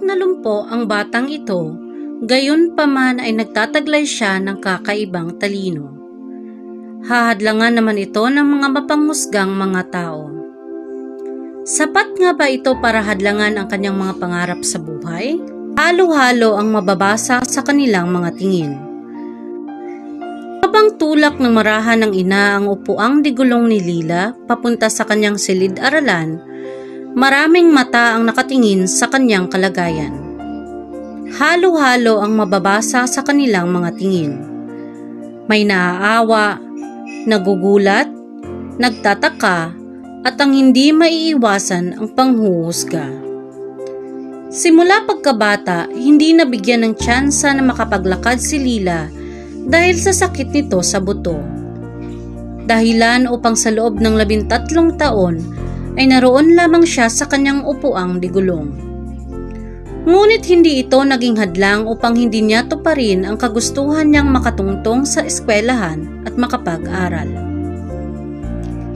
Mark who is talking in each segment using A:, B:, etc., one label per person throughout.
A: na lumpo ang batang ito, gayon pa man ay nagtataglay siya ng kakaibang talino. Hahadlangan naman ito ng mga mapanghusgang mga tao. Sapat nga ba ito para hadlangan ang kanyang mga pangarap sa buhay? Halo-halo ang mababasa sa kanilang mga tingin. Habang tulak ng marahan ng ina ang upuang digulong ni Lila papunta sa kanyang silid-aralan, maraming mata ang nakatingin sa kanyang kalagayan. Halo-halo ang mababasa sa kanilang mga tingin. May naaawa, nagugulat, nagtataka, at ang hindi maiiwasan ang panghuhusga. Simula pagkabata, hindi nabigyan ng tsansa na makapaglakad si Lila dahil sa sakit nito sa buto. Dahilan upang sa loob ng 13 taon ay naroon lamang siya sa kanyang upuang digulong. Ngunit hindi ito naging hadlang upang hindi niya tuparin ang kagustuhan niyang makatungtong sa eskwelahan at makapag-aral.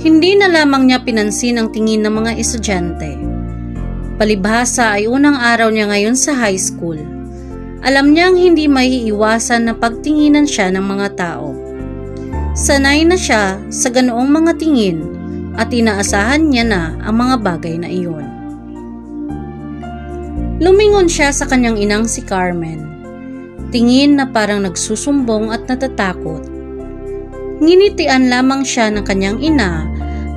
A: Hindi na lamang niya pinansin ang tingin ng mga estudyante. Palibhasa ay unang araw niya ngayon sa high school. Alam niyang hindi maiiwasan na pagtinginan siya ng mga tao. Sanay na siya sa ganoong mga tingin at inaasahan niya na ang mga bagay na iyon. Lumingon siya sa kanyang inang si Carmen. Tingin na parang nagsusumbong at natatakot. Nginitian lamang siya ng kanyang ina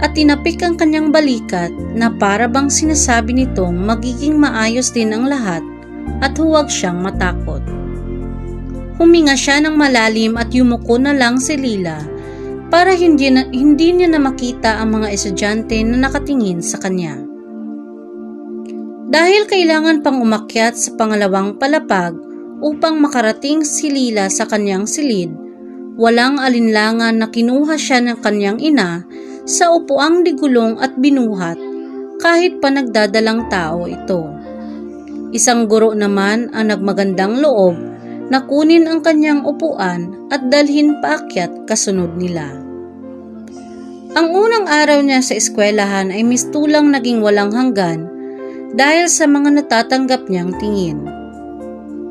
A: at tinapik ang kanyang balikat na para bang sinasabi nitong magiging maayos din ang lahat at huwag siyang matakot. Huminga siya ng malalim at yumuko na lang si Lila para hindi niya na makita ang mga estudyante na nakatingin sa kanya. Dahil kailangan pang umakyat sa pangalawang palapag upang makarating si Lila sa kanyang silid, walang alinlangan na kinuha siya ng kanyang ina sa upuang digulong at binuhat kahit pa nagdadalang tao ito. Isang guro naman ang nagmagandang loob na kunin ang kanyang upuan at dalhin paakyat kasunod nila. Ang unang araw niya sa eskwelahan ay mistulang naging walang hanggan dahil sa mga natatanggap niyang tingin.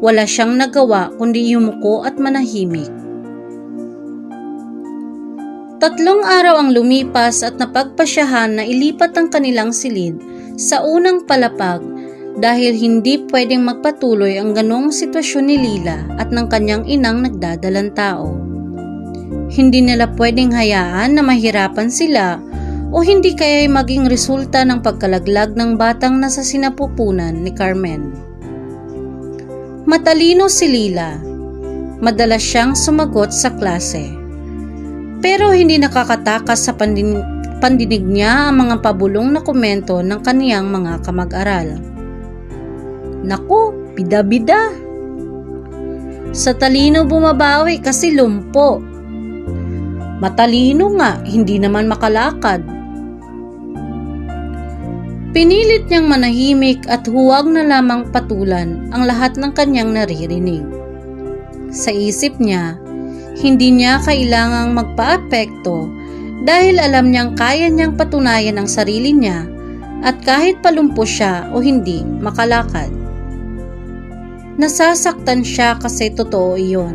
A: Wala siyang nagawa kundi yumuko at manahimik. 3 araw ang lumipas at napagpasyahan na ilipat ang kanilang silid sa unang palapag dahil hindi pwedeng magpatuloy ang ganong sitwasyon ni Lila at ng kanyang inang nagdadalang tao. Hindi nila pwedeng hayaan na mahirapan sila o hindi kaya'y maging resulta ng pagkalaglag ng batang nasa sinapupunan ni Carmen. Matalino si Lila. Madalas siyang sumagot sa klase. Pero hindi nakakatakas sa pandinig niya ang mga pabulong na komento ng kaniyang mga kamag-aral. Naku, bida-bida. Sa talino bumabawi kasi lumpo. Matalino nga, hindi naman makalakad. Pinilit niyang manahimik at huwag na lamang patulan ang lahat ng kanyang naririnig. Sa isip niya, hindi niya kailangang magpa-apekto dahil alam niyang kaya niyang patunayan ang sarili niya at kahit palumpo siya o hindi makalakad. Nasasaktan siya kasi totoo iyon.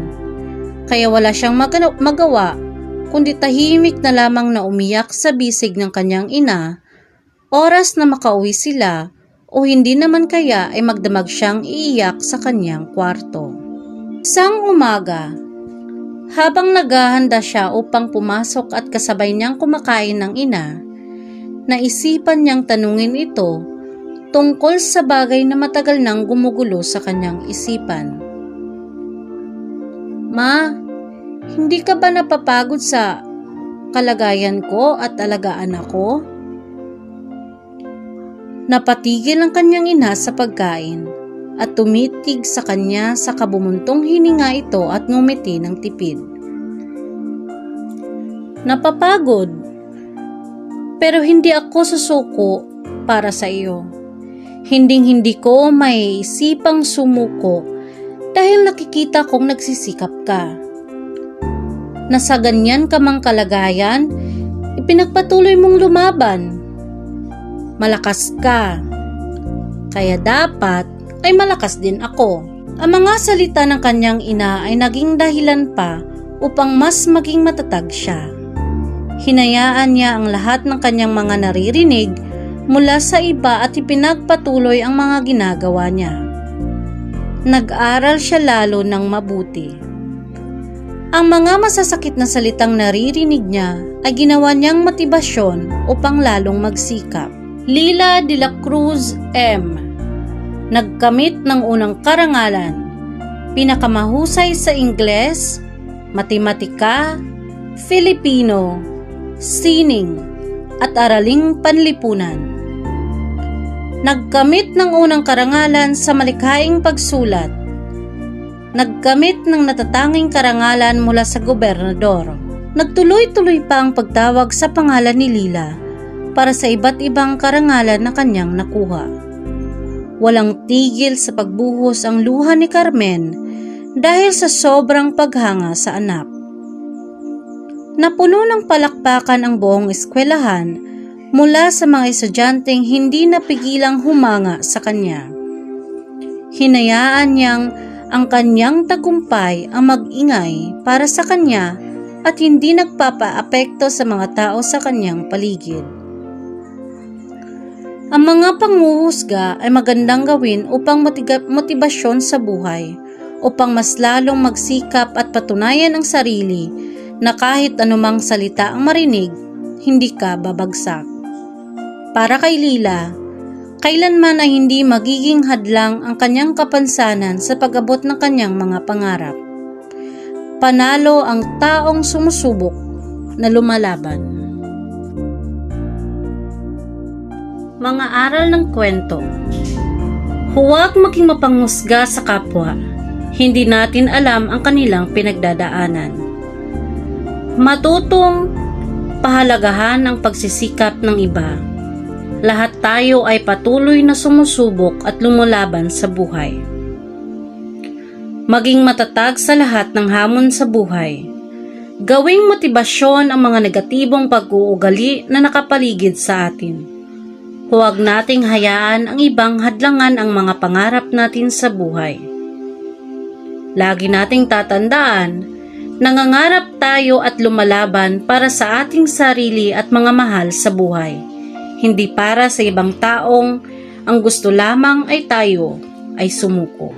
A: Kaya wala siyang magawa kundi tahimik na lamang na umiyak sa bisig ng kanyang ina, oras na makauwi sila o hindi naman kaya ay magdamag siyang iiyak sa kanyang kwarto. Isang umaga, habang naghahanda siya upang pumasok at kasabay niyang kumakain ng ina, naisipan niyang tanungin ito tungkol sa bagay na matagal nang gumugulo sa kanyang isipan. Ma, hindi ka ba napapagod sa kalagayan ko at alagaan ako? Napatigil ang kanyang ina sa pagkain at tumitig sa kanya sa kabumuntong hininga ito at ngumiti ng tipid. Napapagod, pero hindi ako susuko para sa iyo. Hinding-hindi ko may isipang sumuko dahil nakikita kong nagsisikap ka. Na sa ganyan ka mang kalagayan, ipinagpatuloy mong lumaban. Malakas ka, kaya dapat ay malakas din ako. Ang mga salita ng kanyang ina ay naging dahilan pa upang mas maging matatag siya. Hinayaan niya ang lahat ng kanyang mga naririnig mula sa iba at ipinagpatuloy ang mga ginagawa niya. Nag-aral siya lalo ng mabuti. Ang mga masasakit na salitang naririnig niya ay ginawa niyang motibasyon upang lalong magsikap. Lila de la Cruz M. Nagkamit ng unang karangalan, pinakamahusay sa Ingles, matematika, Filipino, sining, at araling panlipunan. Nagkamit ng unang karangalan sa malikhaing pagsulat. Nagkamit ng natatanging karangalan mula sa gobernador. Nagtuloy-tuloy pa ang pagtawag sa pangalan ni Lila para sa iba't ibang karangalan na kanyang nakuha. Walang tigil sa pagbuhos ang luha ni Carmen dahil sa sobrang paghanga sa anak. Napuno ng palakpakan ang buong eskwelahan mula sa mga estudyanteng hindi napigilang humanga sa kanya. Hinayaan niyang ang kanyang tagumpay ang mag-ingay para sa kanya at hindi nagpapaapekto sa mga tao sa kanyang paligid. Ang mga panghuhusga ay magandang gawin upang motibasyon sa buhay, upang mas lalong magsikap at patunayan ang sarili na kahit anumang salita ang marinig, hindi ka babagsak. Para kay Lila, kailanman ay hindi magiging hadlang ang kanyang kapansanan sa pag-abot ng kanyang mga pangarap. Panalo ang taong sumusubok na lumalaban. Mga aral ng kwento. Huwag maging mapanghusga sa kapwa. Hindi natin alam ang kanilang pinagdadaanan. Matutong pahalagahan ang pagsisikap ng iba. Lahat tayo ay patuloy na sumusubok at lumalaban sa buhay. Maging matatag sa lahat ng hamon sa buhay. Gawing motibasyon ang mga negatibong pag-uugali na nakapaligid sa atin. Huwag nating hayaan ang ibang hadlangan ang mga pangarap natin sa buhay. Lagi nating tatandaan, nangangarap tayo at lumalaban para sa ating sarili at mga mahal sa buhay. Hindi para sa ibang taong ang gusto lamang ay tayo ay sumuko.